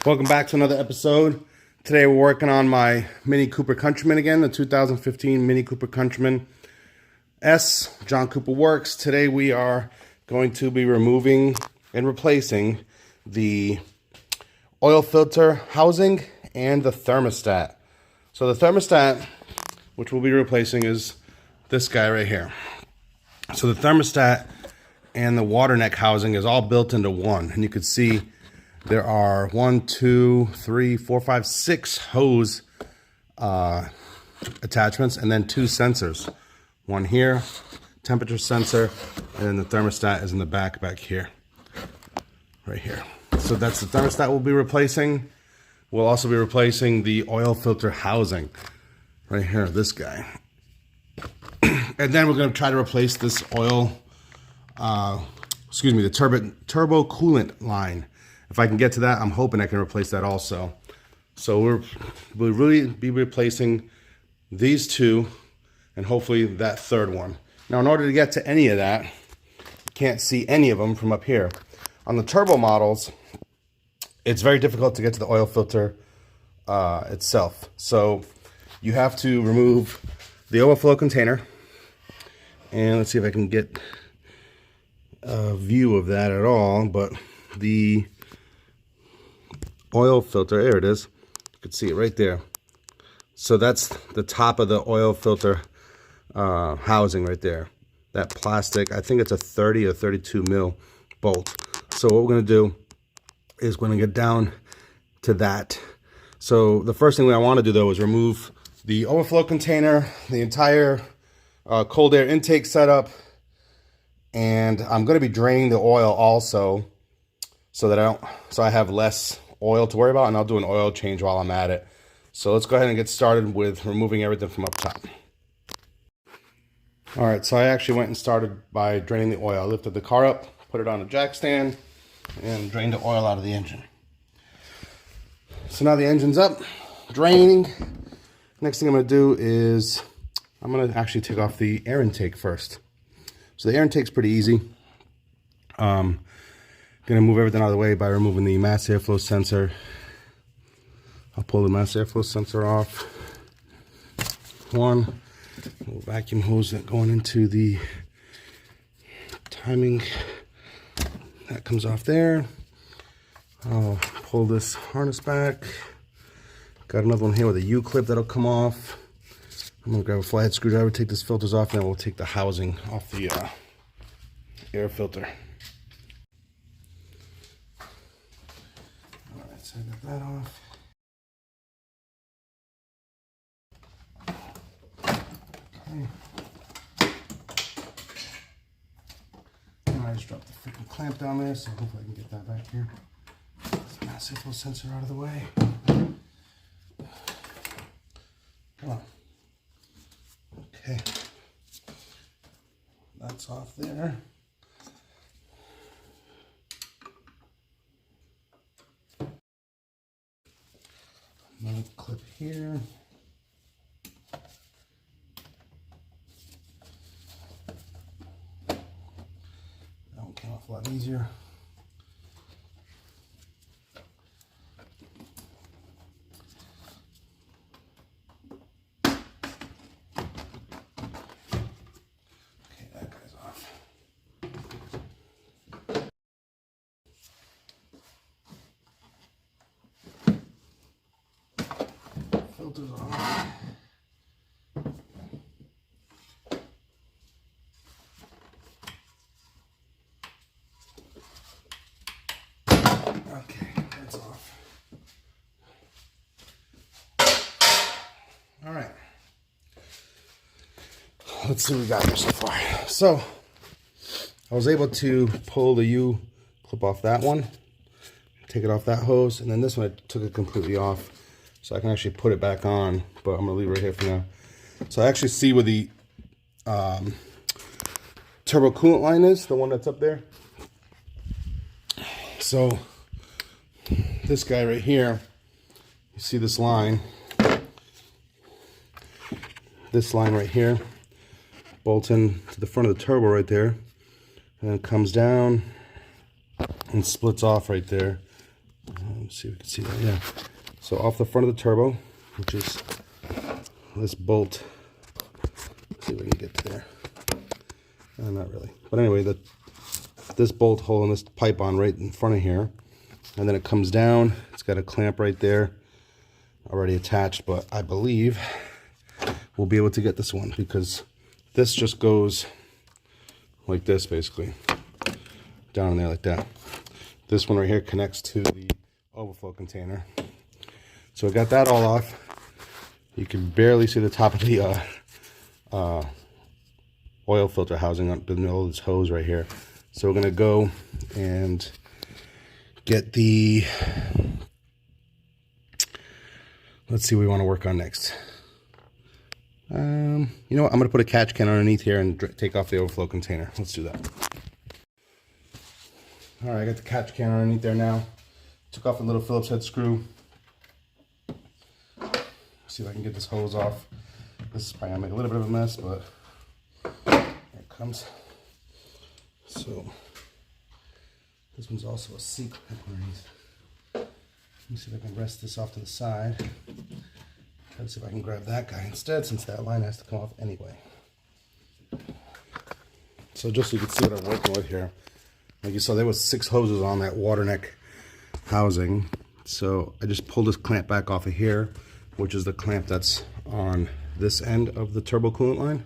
Welcome back to another episode. Today we're working on my Mini Cooper Countryman again, the 2015 Mini Cooper Countryman S, John Cooper Works. Today we are going to be removing and replacing the oil filter housing and the thermostat. So the thermostat, which we'll be replacing, is this guy right here. So the thermostat and the water neck housing is all built into one, and you can see there are 1, 2, 3, 4, 5, 6 hose attachments, and then 2 sensors. One here, temperature sensor, and then the thermostat is in the back here, right here. So that's the thermostat we'll be replacing. We'll also be replacing the oil filter housing, right here, this guy. And then we're going to try to replace this oil, the turbo coolant line. If I can get to that, I'm hoping I can replace that also. So we'll really be replacing these two and hopefully that third one. Now, in order to get to any of that, you can't see any of them from up here. On the turbo models, it's very difficult to get to the oil filter itself. So you have to remove the overflow container. And let's see if I can get a view of that at all. But the oil filter, there it is. You can see it right there. So that's the top of the oil filter housing right there. That plastic, I think it's a 30 or 32 mil bolt. So what we're going to do is we're going to get down to that. So the first thing I want to do though is remove the overflow container, the entire cold air intake setup, and I'm going to be draining the oil also so that I have less oil to worry about, and I'll do an oil change while I'm at it. So let's go ahead and get started with removing everything from up top. All right, so I actually went and started by draining the oil. I lifted the car up, put it on a jack stand, and drained the oil out of the engine. So now the engine's up, draining. Next thing I'm going to do is I'm going to actually take off the air intake first. So the air intake's pretty easy. Gonna move everything out of the way by removing the mass airflow sensor. I'll pull the mass airflow sensor off. One little vacuum hose that going into the timing. That comes off there. I'll pull this harness back. Got another one here with a U-clip that'll come off. I'm gonna grab a flathead screwdriver, take this filters off, and then we'll take the housing off the air filter. Alright, so I got that off. Okay. I just dropped the freaking clamp down there, so hopefully I can get that back here. This mass airflow sensor out of the way. Come on. Okay. That's off there. Another clip here. That one came off a lot easier. Okay, that guy's off. Filters off. Okay, that's off. All right. Let's see what we got here so far. So I was able to pull the U clip off that one, take it off that hose, and then this one I took it completely off. So I can actually put it back on, but I'm gonna leave it right here for now. So I actually see where the turbo coolant line is, the one that's up there. So this guy right here, you see this line right here, bolts in to the front of the turbo right there, and it comes down and splits off right there. Let's see if we can see that. Yeah. So off the front of the turbo, which is this bolt. Let's see if we can get to there. Not really. But anyway, this bolt holding this pipe on right in front of here. And then it comes down. It's got a clamp right there already attached. But I believe we'll be able to get this one because this just goes like this basically. Down in there like that. This one right here connects to the overflow container. So I got that all off. You can barely see the top of the oil filter housing up the middle of this hose right here. So we're gonna go and get the, let's see what we want to work on next. You know what, I'm gonna put a catch can underneath here and take off the overflow container. Let's do that. All right, I got the catch can underneath there now. Took off a little Phillips head screw. See if I can get this hose off. This is probably gonna make a little bit of a mess, but there it comes. So this one's also a C clamp underneath. Let me see if I can rest this off to the side. Try to see if I can grab that guy instead, since that line has to come off anyway. So just so you can see what I'm working with here. Like you saw, there was 6 hoses on that water neck housing. So I just pulled this clamp back off of here, which is the clamp that's on this end of the turbo coolant line.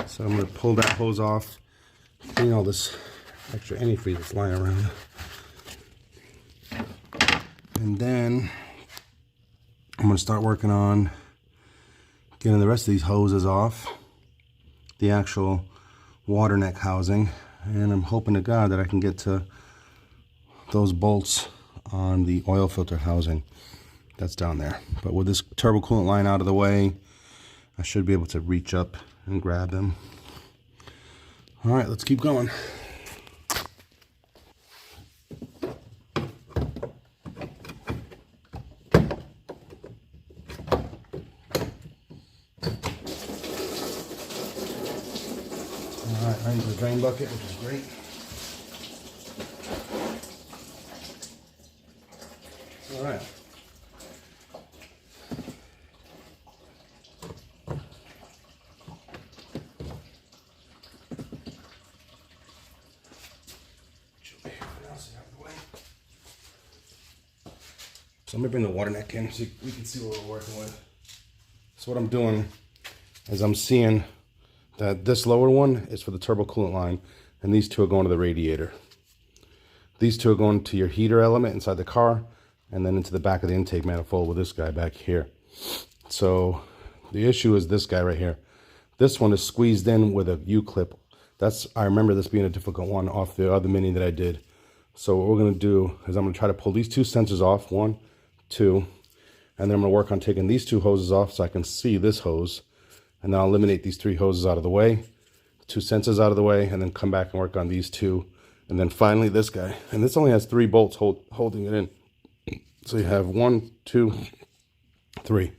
So I'm going to pull that hose off, clean all this extra antifreeze that's lying around. And then I'm going to start working on getting the rest of these hoses off, the actual water neck housing. And I'm hoping to God that I can get to those bolts on the oil filter housing that's down there. But with this turbo coolant line out of the way, I should be able to reach up and grab them. All right, let's keep going. All right, right into the drain bucket, which is great. All right. So I'm gonna bring the water neck in so we can see what we're working with. So what I'm doing is I'm seeing that this lower one is for the turbo coolant line, and these 2 are going to the radiator. These 2 are going to your heater element inside the car, and then into the back of the intake manifold with this guy back here. So the issue is this guy right here. This one is squeezed in with a U-clip. I remember this being a difficult one off the other Mini that I did. So what we're gonna do is I'm gonna try to pull these 2 sensors off, 1, 2, and then I'm gonna work on taking these 2 hoses off so I can see this hose. And then I'll eliminate these 3 hoses out of the way, 2 sensors out of the way, and then come back and work on these 2. And then finally this guy. And this only has 3 bolts holding it in. So you have 1, 2, 3.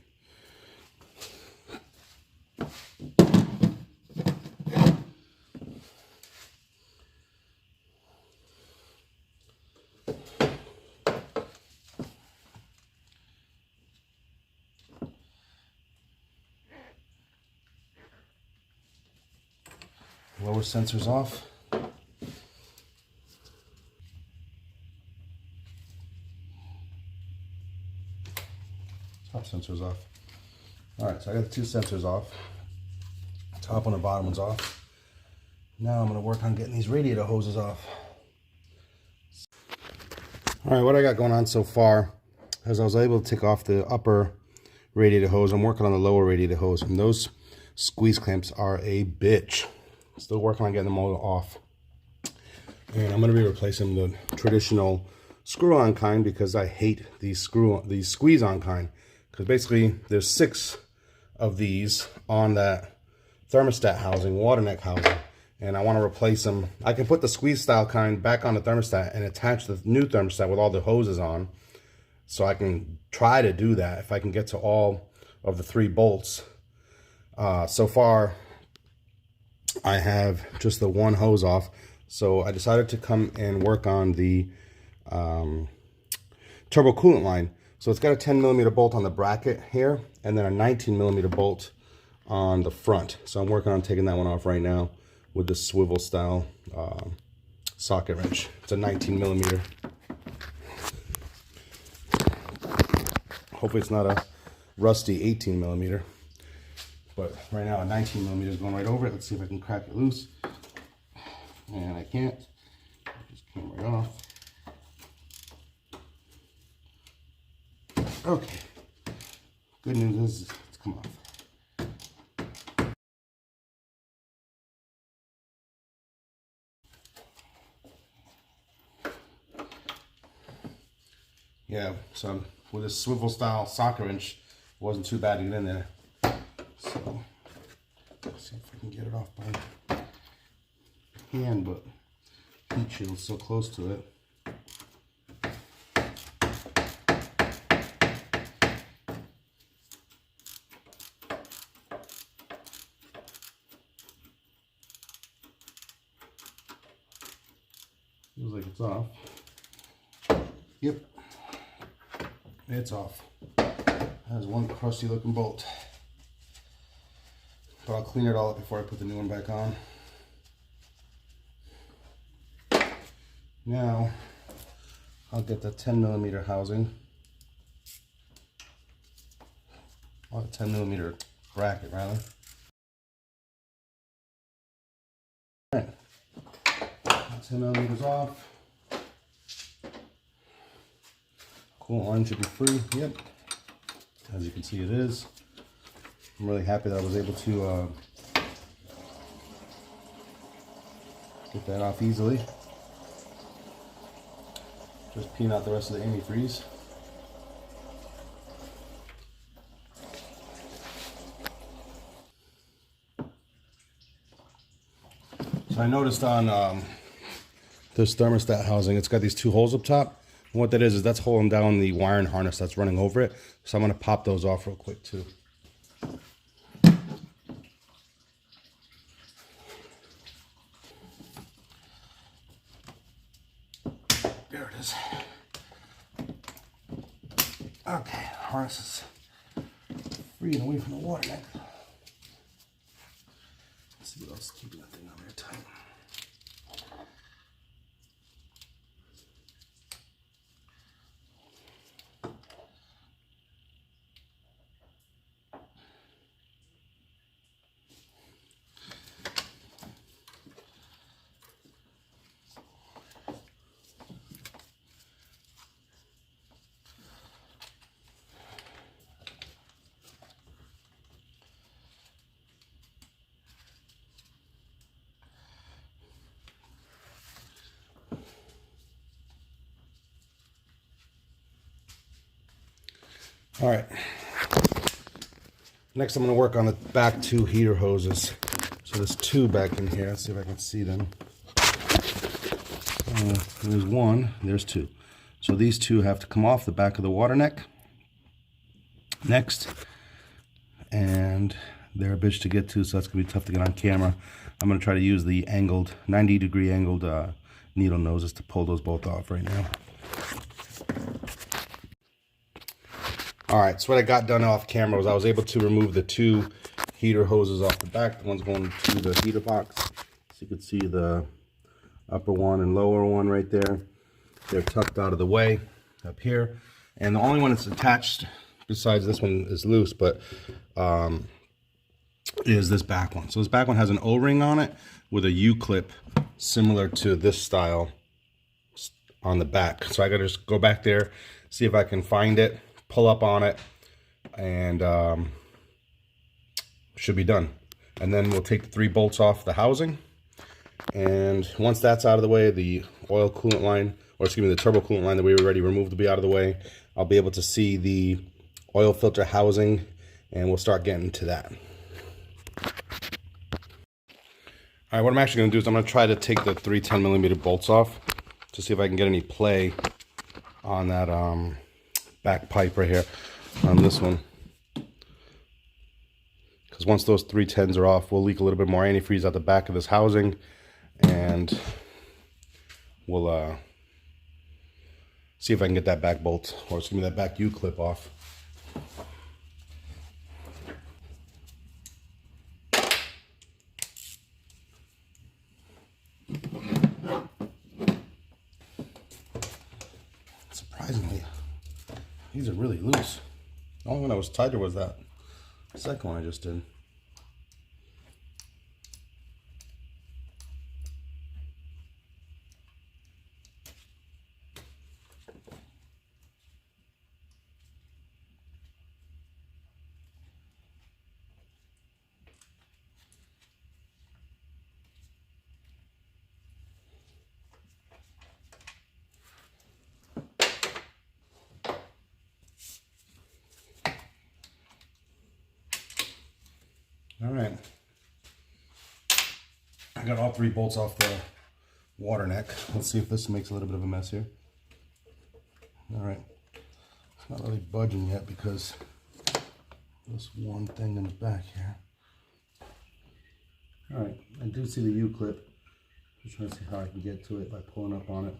Lower sensors off. Top sensors off. All right, so I got the 2 sensors off. Top and the bottom one's off. Now I'm gonna work on getting these radiator hoses off. All right, what I got going on so far is I was able to take off the upper radiator hose. I'm working on the lower radiator hose, and those squeeze clamps are a bitch. Still working on getting them all off. And I'm going to be replacing the traditional screw-on kind because I hate these squeeze-on kind. Because basically there's 6 of these on that thermostat housing, water neck housing. And I want to replace them. I can put the squeeze style kind back on the thermostat and attach the new thermostat with all the hoses on. So I can try to do that if I can get to all of the 3 bolts. So far, I have just the 1 hose off. So I decided to come and work on the turbo coolant line. So it's got a 10mm bolt on the bracket here, and then a 19mm bolt on the front. So I'm working on taking that one off right now with the swivel style socket wrench. It's a 19mm. Hopefully it's not a rusty 18mm. But right now a 19mm is going right over it. Let's see if I can crack it loose. And I can't. It just came right off. Okay. Good news is it's come off. Yeah, so with this swivel style socket wrench, it wasn't too bad to get in there. So let's see if I can get it off by hand, but heat shield's so close to it. Feels like it's off. Yep, it's off. Has one crusty looking bolt. But I'll clean it all up before I put the new one back on. Now, I'll get the 10mm housing. Or the 10mm bracket, rather. Alright, 10mm off. Coolant line should be free. Yep. As you can see, it is. I'm really happy that I was able to get that off easily. Just peeing out the rest of the antifreeze. So I noticed on this thermostat housing, it's got these two holes up top. And what that is that's holding down the wiring harness that's running over it. So I'm going to pop those off real quick too. There it is. Okay, harness is free and away from the water neck. Let's see what else is keeping that thing on there tight. All right, next I'm going to work on the back two heater hoses. So there's two back in here. Let's see if I can see them. There's one, there's two. So these two have to come off the back of the water neck. Next, and they're a bitch to get to, so that's going to be tough to get on camera. I'm going to try to use the angled, 90-degree angled needle noses to pull those both off right now. Alright, so what I got done off camera was I was able to remove the two heater hoses off the back. The one's going to the heater box. So you can see the upper one and lower one right there. They're tucked out of the way up here. And the only one that's attached, besides this one is loose, but is this back one. So this back one has an O-ring on it with a U-clip similar to this style on the back. So I gotta just go back there, see if I can find it, pull up on it, and should be done. And then we'll take the 3 bolts off the housing. And once that's out of the way, the oil coolant line, or excuse me, the turbo coolant line that we already removed will be out of the way. I'll be able to see the oil filter housing, and we'll start getting to that. All right, what I'm actually going to do is I'm going to try to take the 3 10mm bolts off to see if I can get any play on that back pipe right here on this one. Because once those 3 10s are off, we'll leak a little bit more antifreeze out the back of this housing, and we'll See if I can get that back bolt, or excuse me, that back U-clip off. Surprisingly, these are really loose. The only one that was tighter was that second one I just did. All right, I got all 3 bolts off the water neck. Let's see if this makes a little bit of a mess here. All right, it's not really budging yet because this one thing in the back here. All right, I do see the U-clip. Just trying to see how I can get to it by pulling up on it.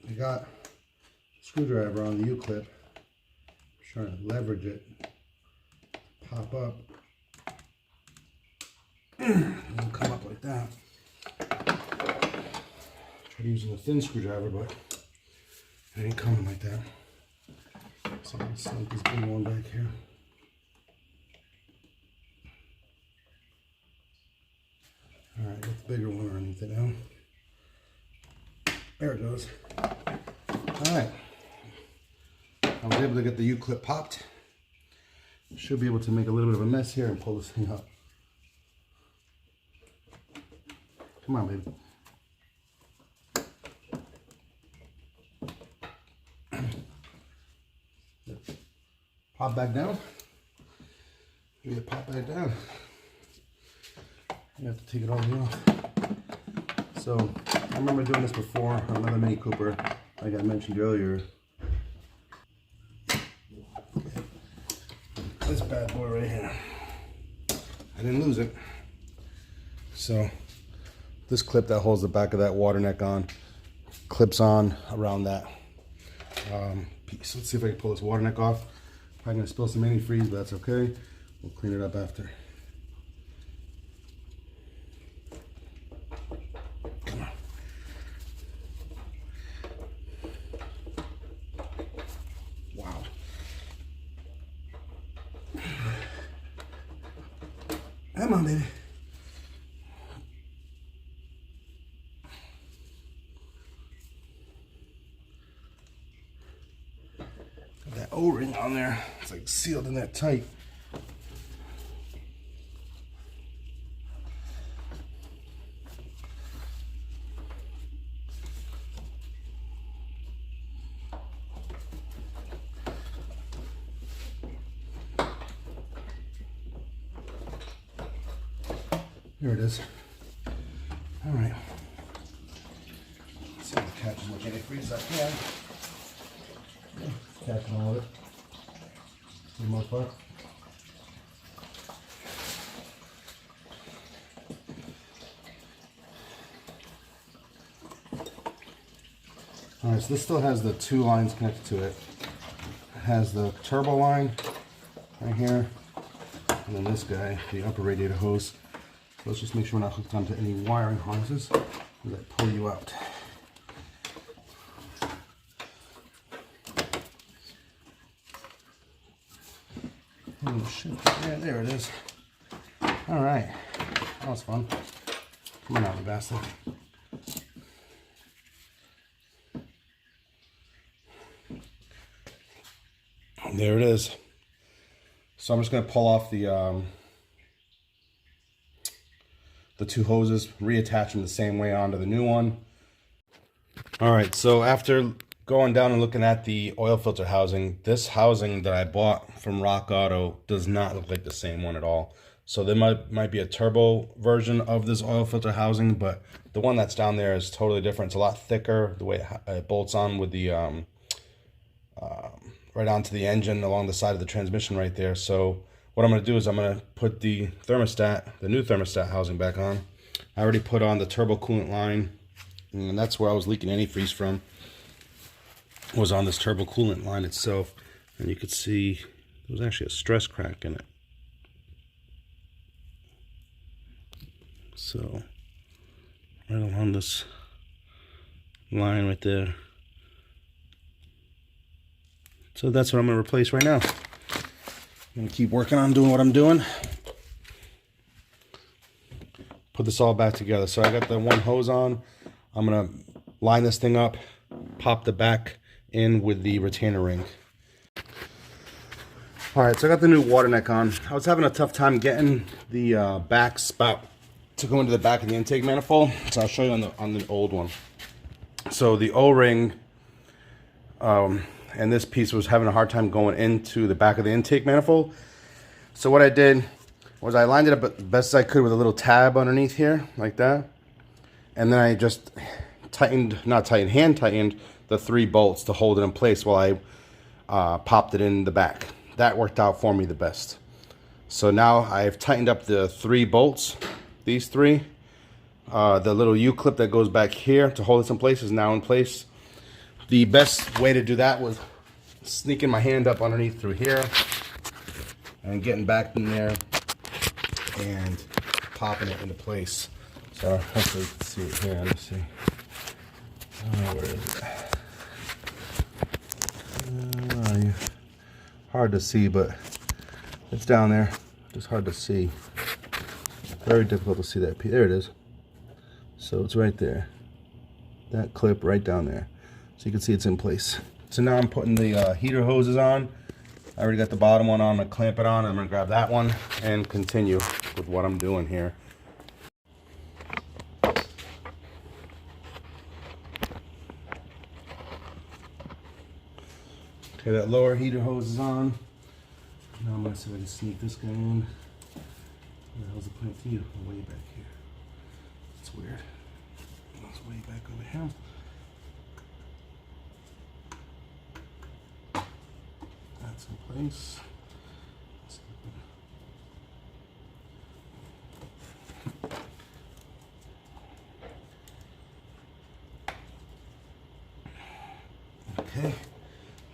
I got a screwdriver on the U-clip. Trying to leverage it, pop up, and it'll come up like that. Tried using a thin screwdriver, but it ain't coming like that. So I'm gonna slide this big one back here. All right, get the bigger one underneath it now. There it goes. All right. I was able to get the U-clip popped. Should be able to make a little bit of a mess here and pull this thing up. Come on, baby. Pop back down. You pop back down. You have to take it all the way off. So I remember doing this before on another Mini Cooper, like I mentioned earlier. This bad boy right here. I didn't lose it. So this clip that holds the back of that water neck on clips on around that piece. Let's see if I can pull this water neck off. Probably gonna spill some antifreeze, but that's okay. We'll clean it up after. Come on. Wow. Come on, baby. Got that O-ring on there. It's like sealed in that tight. Here it is. All right. Let's see if I catch as much antifreeze as I can. Catching all of it, for the most part. All right, so this still has the 2 lines connected to it. It has the turbo line right here, and then this guy, the upper radiator hose. So let's just make sure we're not hooked onto any wiring harnesses as I pull you out. Oh shit, yeah, there it is. All right, that was fun. Come on out, you bastard. There it is. So I'm just gonna pull off the 2 hoses, reattach them the same way onto the new one. All right, so after going down and looking at the oil filter housing, this housing that I bought from Rock Auto does not look like the same one at all. So there might be a turbo version of this oil filter housing, but the one that's down there is totally different. It's a lot thicker, the way it bolts on with the right onto the engine along the side of the transmission right there. So what I'm going to do is I'm going to put the thermostat, the new thermostat housing back on. I already put on the turbo coolant line, and that's where I was leaking antifreeze from, was on this turbo coolant line itself. And you could see there was actually a stress crack in it. So right along this line right there. So that's what I'm going to replace right now. I'm going to keep working on doing what I'm doing. Put this all back together. So I got the one hose on. I'm going to line this thing up, pop the back in with the retainer ring. Alright, so I got the new water neck on. I was having a tough time getting the back spout to go into the back of the intake manifold. So I'll show you on the old one. So the O-ring and this piece was having a hard time going into the back of the intake manifold. So what I did was I lined it up as best as I could with a little tab underneath here, like that. And then I just hand tightened the 3 bolts to hold it in place while I popped it in the back. That worked out for me the best. So now I've tightened up the 3 bolts, these 3. The little U-clip that goes back here to hold this in place is now in place. The best way to do that was sneaking my hand up underneath through here and getting back in there and popping it into place. So hopefully you can see it here. Let me see. Where is it? Hard to see, but it's down there. It's hard to see. Very difficult to see that piece. There it is. So it's right there. That clip right down there. So you can see it's in place. So now I'm putting the heater hoses on. I already got the bottom one on. I'm going to clamp it on. I'm going to grab that one and continue with what I'm doing here. Okay, that lower heater hose is on. Now I'm going to see if I can sneak this guy in. Where the hell's the clamp to you? Way back here. It's weird. It's way back over here. That's in place. Okay,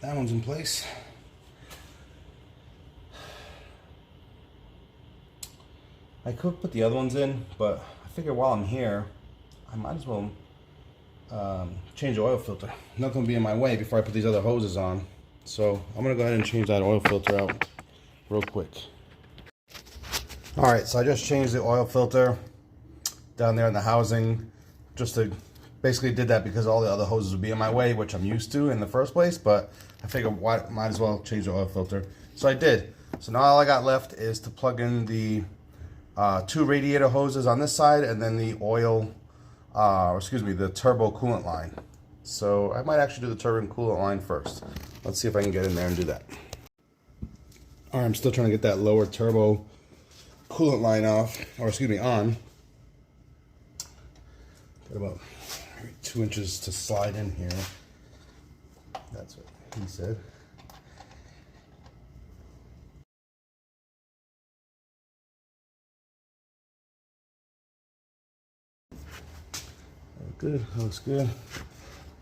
that one's in place. I could put the other ones in, but I figure while I'm here, I might as well change the oil filter. Nothing will be in my way before I put these other hoses on. So I'm gonna go ahead and change that oil filter out real quick. All right, so I just changed the oil filter down there in the housing. Just to basically did that because all the other hoses would be in my way, which I'm used to in the first place, but I figured might as well change the oil filter. So I did. So now all I got left is to plug in the 2 radiator hoses on this side and then the the turbo coolant line. So I might actually do the turbo coolant line first. Let's see if I can get in there and do that. All right, I'm still trying to get that lower turbo coolant line off, or on. Got about 2 inches to slide in here. That's what he said. Good, that looks good.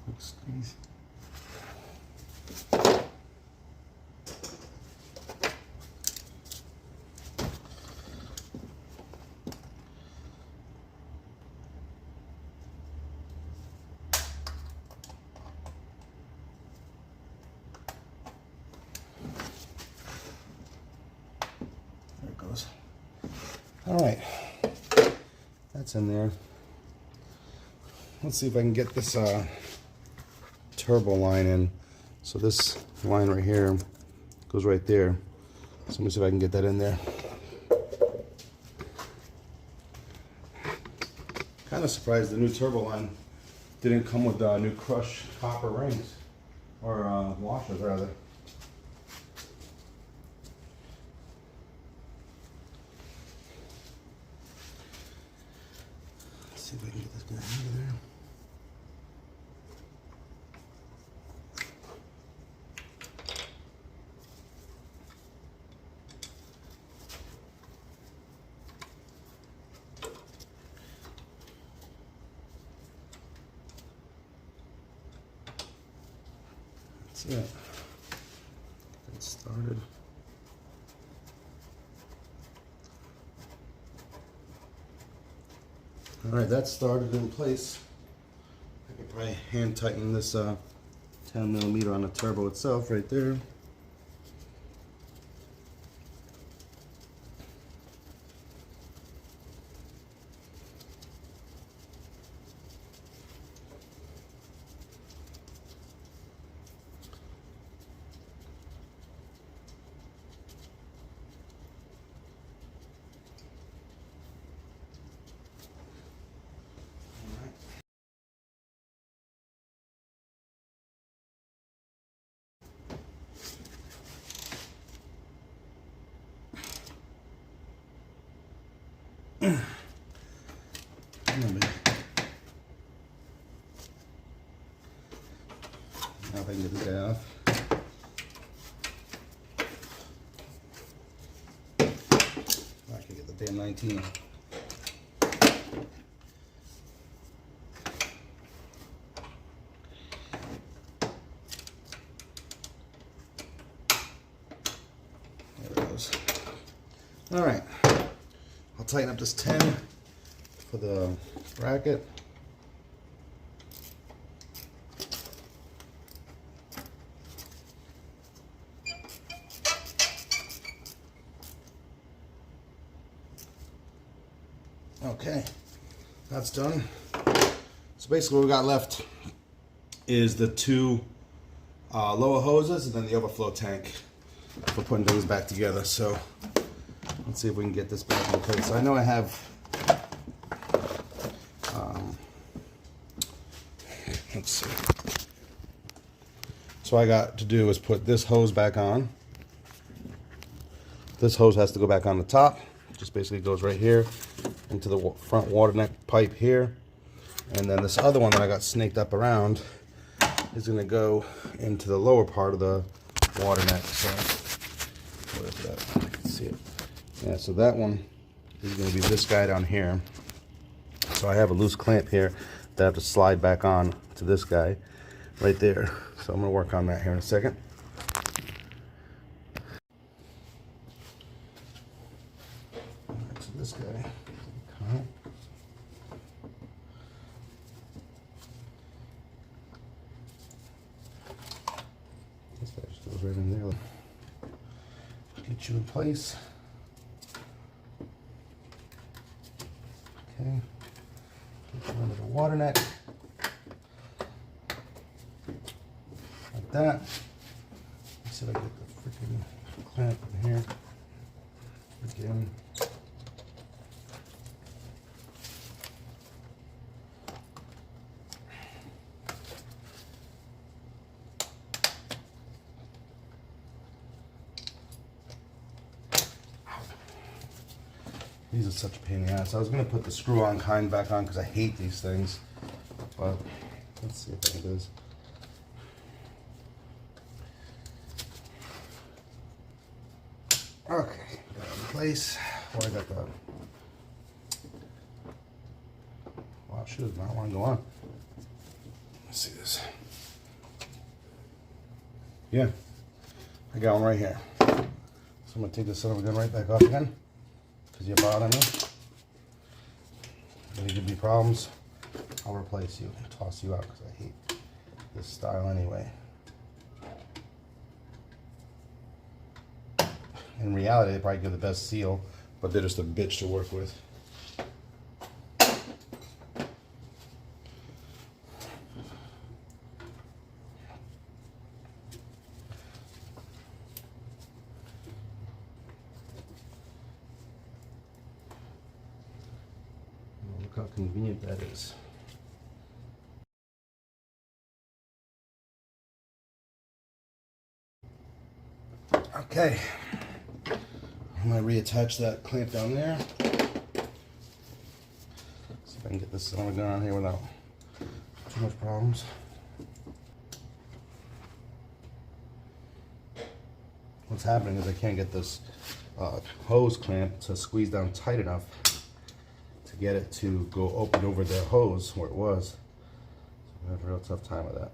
Looks easy. There it goes. All right, that's in there. Let's see if I can get this turbo line in. So this line right here goes right there. So let me see if I can get that in there. Kind of surprised the new turbo line didn't come with new crushed copper rings. or washers rather. Let's see if I can get this guy out of there. That's it. Get started. All right, that's started in place. I could probably hand tighten this 10mm on the turbo itself right there. Now if I can get this guy off. I can get the damn 19. There it goes. All right, I'll tighten up this 10 for the bracket. Okay, that's done. So basically what we got left is the two lower hoses and then the overflow tank for putting things back together. So let's see if we can get this back in place. I know I have, let's see. So what I got to do is put this hose back on. This hose has to go back on the top. Just basically goes right here into the front water neck pipe here. And then this other one that I got snaked up around is gonna go into the lower part of the water neck. So, what is that? I can see it. Yeah, so that one is gonna be this guy down here. So I have a loose clamp here that I have to slide back on to this guy right there. So I'm gonna work on that here in a second. This guy. This guy just goes right in there. Get you in place. Okay. Get you under the water neck. Like that. Let's see if I get the freaking clamp in here. Again. These are such a pain in the ass. I was going to put the screw-on kind back on because I hate these things. But let's see if I can do this. Okay, got it in place. Oh, I got the... Wow, shoot, does not want to go on. Let's see this. Yeah, I got one right here. So I'm going to take this son of a gun right back off again. Because you bother me. If you give me problems, I'll replace you and toss you out because I hate this style anyway. In reality, they probably give the best seal, but they're just a bitch to work with. Look how convenient that is. Okay, I'm gonna reattach that clamp down there. See if I can get this on down here without too much problems. What's happening is I can't get this hose clamp to squeeze down tight enough to get it to go open over the hose where it was. So I have a real tough time with that.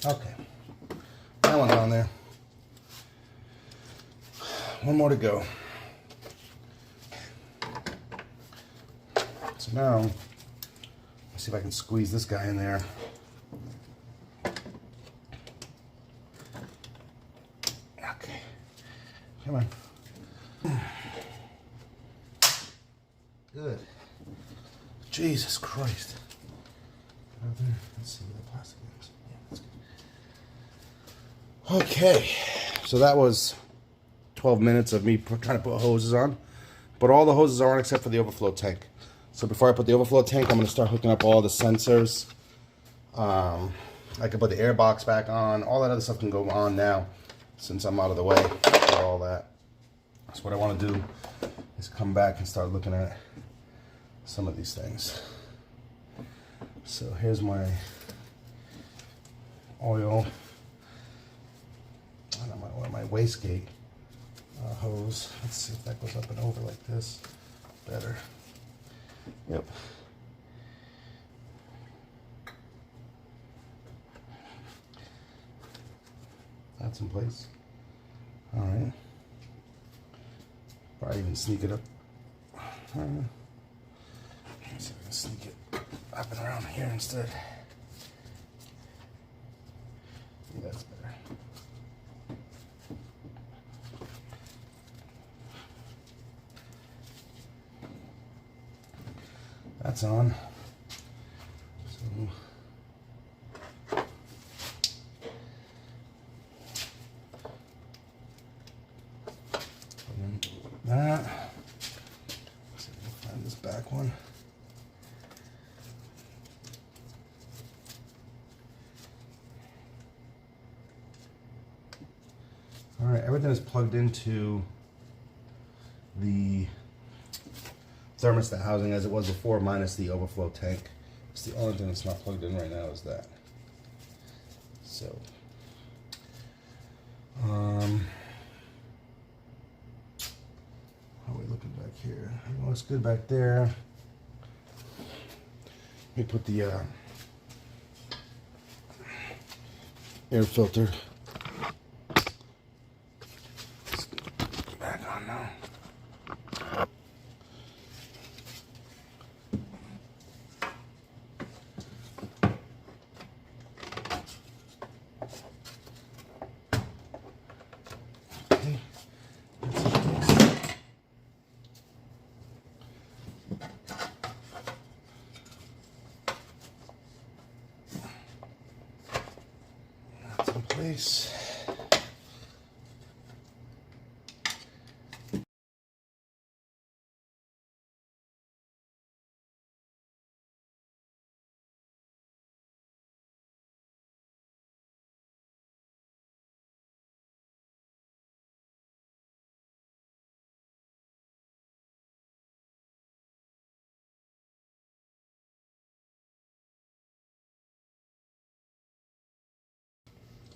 Okay, that one's on there. One more to go. So now, let's see if I can squeeze this guy in there. Okay, come on. Good. Jesus Christ. Out there. Let's see where the plastic is. Yeah, that's good. Okay, so that was 12 minutes of me trying to put hoses on, but all the hoses are on except for the overflow tank. So before I put the overflow tank, I'm going to start hooking up all the sensors. I can put the air box back on. All that other stuff can go on now since I'm out of the way for all that. So what I want to do is come back and start looking at some of these things. So here's my oil, my wastegate hose. Let's see if that goes up and over like this. Better. Yep. That's in place. All right. Probably even sneak it up. Let me see if I can sneak it up and around here instead. Yeah, that's better. That's on. So that. Let's see if I can find this back one. All right, everything is plugged into the thermostat housing as it was before, minus the overflow tank. It's the only thing that's not plugged in right now is that. So, how are we looking back here? Well, it's good back there. Let me put the air filter back on now. Okay. That's in place.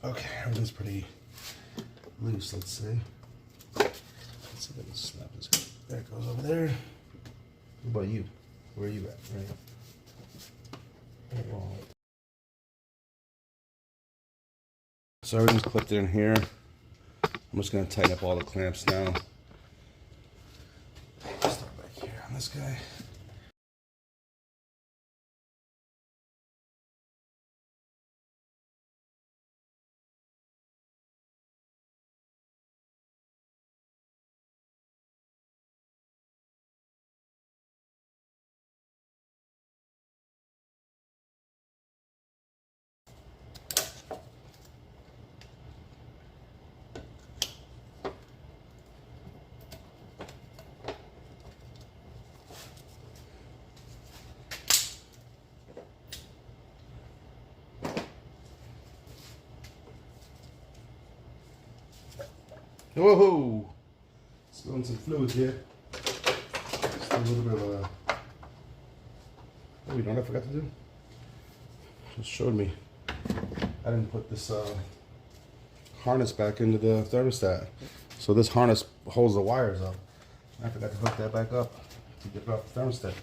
Okay, everything's pretty loose, let's see. Let's see if I can snap this. There it goes over there. What about you? Where are you at? Right. So everything's clipped in here. I'm just going to tighten up all the clamps now. Start back here on this guy. Whoa! Spilling some fluid here. Just a little bit of a... Oh, you know what I forgot to do? Just showed me. I didn't put this harness back into the thermostat. So this harness holds the wires up. I forgot to hook that back up to get it off the thermostat.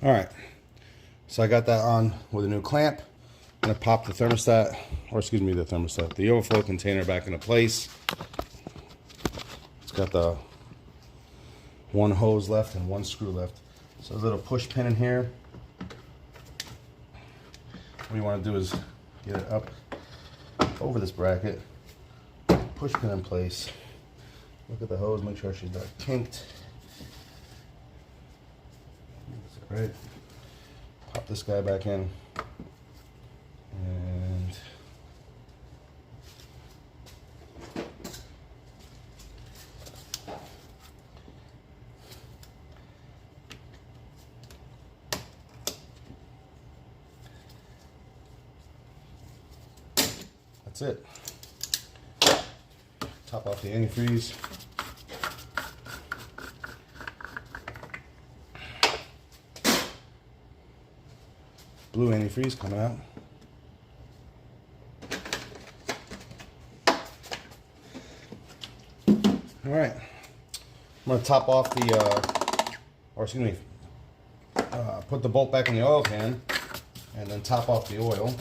All right, so I got that on with a new clamp. I'm gonna pop the thermostat, or excuse me, the thermostat, the overflow container back into place. It's got the one hose left and one screw left. So a little push pin in here. What you want to do is get it up over this bracket, push pin in place. Look at the hose, make sure she's not kinked. Right, pop this guy back in, and that's it. Top off the antifreeze. Blue antifreeze coming out. All right, I'm gonna top off the, or excuse me, put the bolt back in the oil can, and then top off the oil.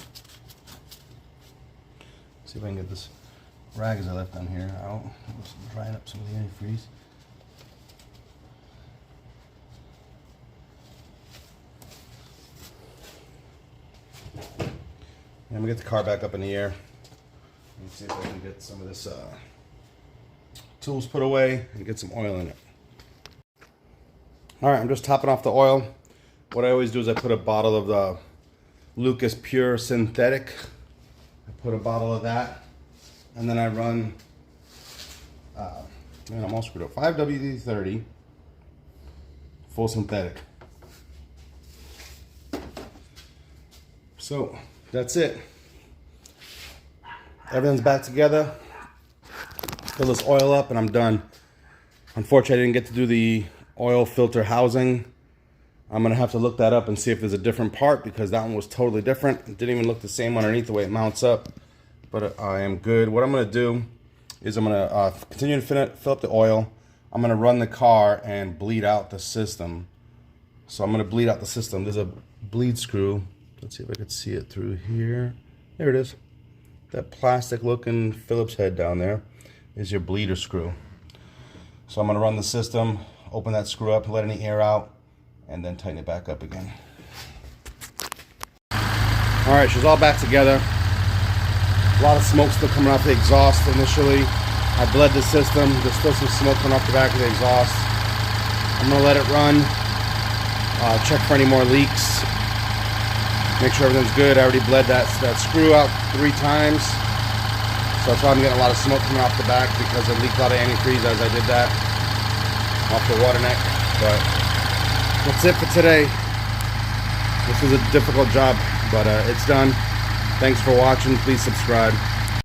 See if I can get this rags I left down here out. Just drying up some of the antifreeze. I'm gonna get the car back up in the air and see if I can get some of this tools put away and get some oil in it. All right, I'm just topping off the oil. What I always do is I put a bottle of the Lucas Pure Synthetic. I put a bottle of that, and then I run, man, I'm all screwed up, 5WD-30 full synthetic. So that's it. Everything's back together. Fill this oil up and I'm done. Unfortunately, I didn't get to do the oil filter housing. I'm gonna have to look that up and see if there's a different part, because that one was totally different. It didn't even look the same underneath the way it mounts up, but I am good. What I'm gonna do is I'm gonna continue to fill up the oil. I'm gonna run the car and bleed out the system. So I'm gonna bleed out the system. There's a bleed screw. Let's see if I could see it through here. There it is. That plastic looking Phillips head down there is your bleeder screw. So I'm gonna run the system, open that screw up, let any air out, and then tighten it back up again. All right, she's all back together. A lot of smoke still coming off the exhaust initially. I bled the system. There's still some smoke coming off the back of the exhaust. I'm gonna let it run, check for any more leaks. Make sure everything's good. I already bled that screw out 3 times. So that's why I'm getting a lot of smoke coming off the back, because it leaked a lot of antifreeze as I did that off the water neck. But that's it for today. This was a difficult job, but it's done. Thanks for watching. Please subscribe.